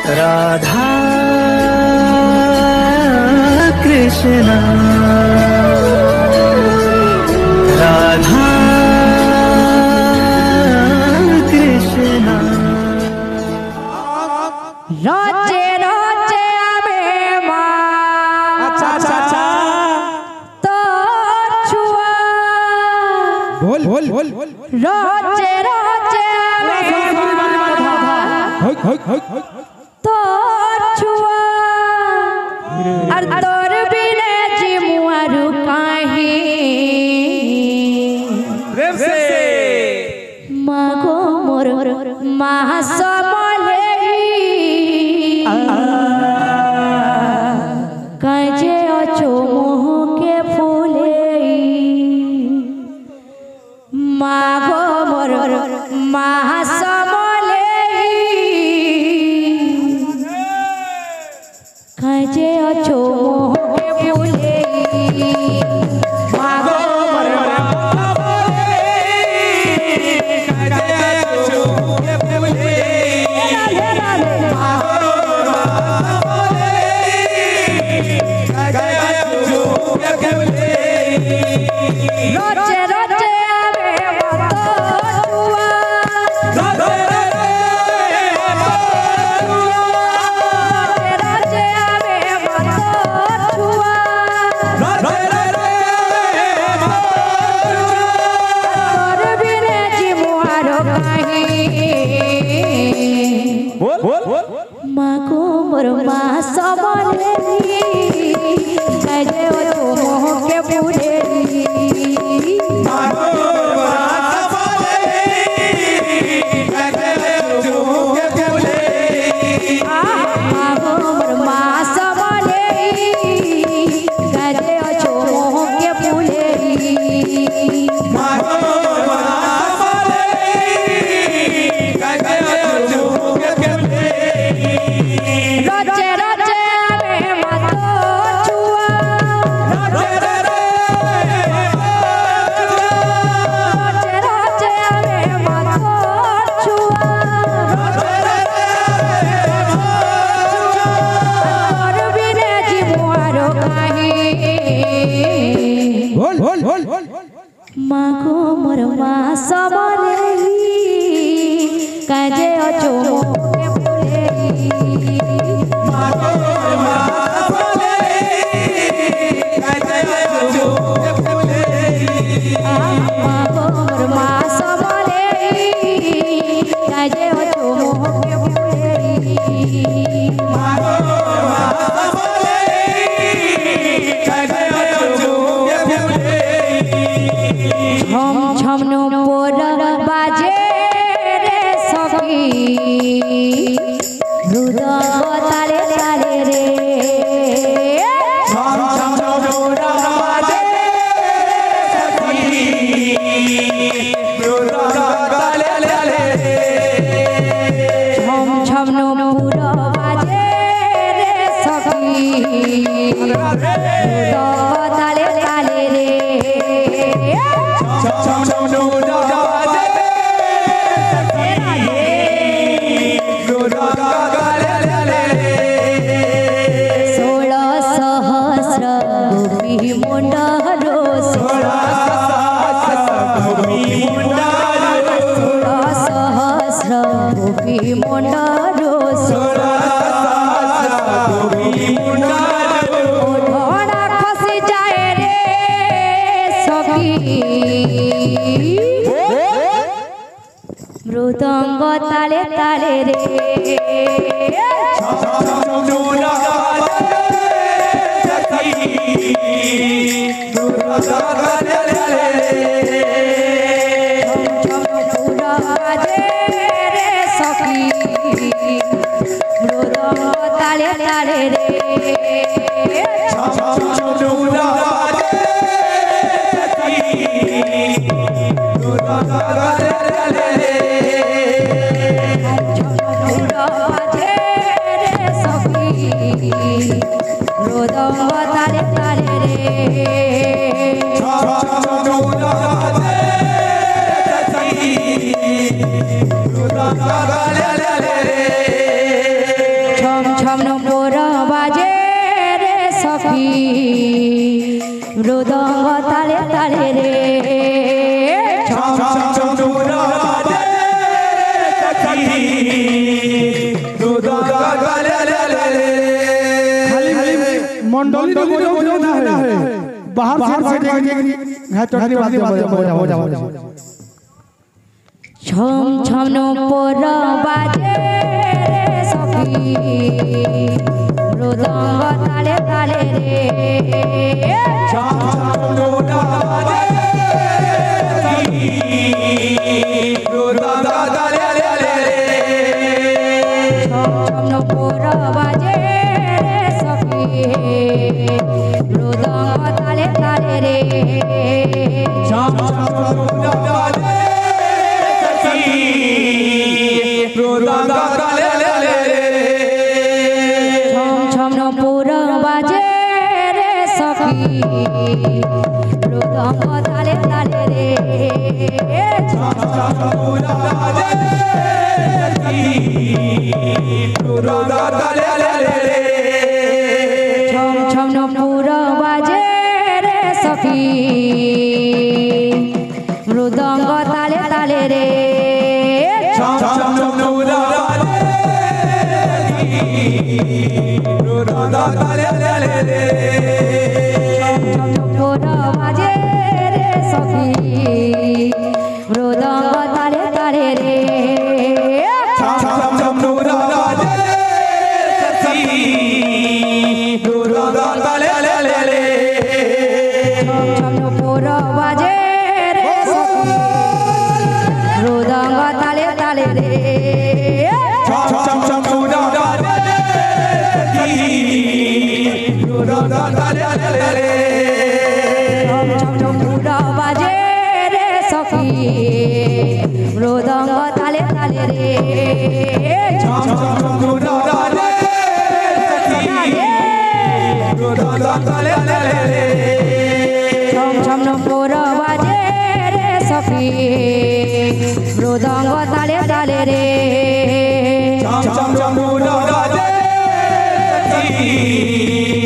राधा कृष्णा राधा कृष्णा रोजे रोजे आवे माँ अच्छा तो छुआ बोल बोल बोल रोजे रोजे आवे माँ तो छुआ और तोर बिने जिमुआरु काहे प्रेम से मागो मोर महासमले काजे अचो मोह के फूले मागो मोर महासमले काजे अचो मोह के फूले मागो रोजे रोजे आवे मतुआ रोजे आवे मतुआ तोर बिने जिमुआरो काहे मागो मोर माँ सबले काजे ओ मोह के फूले मागो मोर माँ सबले काजे अचो मोह के फूले मागो मोर माँ सबले काजे अचो मोह के फूले छम छम नो पोर बाजे रे सखी मृदंग ताले ताले रे छम छम नो पोर बाजे सखी मृदंग ताले ताले छम छम नो पोर बाजे रे सखी मृदंग ताले ताले रे मृदंग ताले ताले रे मृदंग ताले ताले रे ছম নপুর বাজে রে সখী মৃদঙ্গ তালে তালে রে ছম ছম নূর বাজে সখী মৃদঙ্গ তালে তালে রে खाली मंडली लोग ना है बाहर से है टोटली बात हो जा ছম ছম নপুর বাজে রে সখী মৃদঙ্গ তালে তালে রে ছম ছম নূর বাজে সখী মৃদঙ্গ তালে তালে রে ছম ছম নপুর বাজে রে সখী মৃদঙ্গ তালে তালে রে ছম ছম নূর বাজে সখী মৃদঙ্গ তালে তালে রে ছম ছম নপুর বাজে রে সখী মৃদঙ্গ তালে তালে রে ছম ছম নূর বাজে সখী মৃদঙ্গ তালে তালে রে ছম ছম নপুর বাজে রে সখী মৃদঙ্গ তালে তালে রে ছম ছম নূর বাজে মৃদঙ্গ তালে তালে রে ছম নপুর বাজে রে সখী মৃদঙ্গ তালে তালে রে ছম ছম নূর বাজে সখী মৃদঙ্গ তালে তালে রে ছম ছম নপুর বাজে রে সখী মৃদঙ্গ তালে তালে রে ছম ছম নূর বাজে সখী মৃদঙ্গ তালে তালে রে ছম ছম নপুর বাজে রে সখী মৃদঙ্গ তালে তালে রে ছম ছম নূর বাজে সখী মৃদঙ্গ তালে তালে রে ছম ছম নপুর বাজে রে সখী মৃদঙ্গ তালে তালে রে ছম ছম নূর বাজে সখী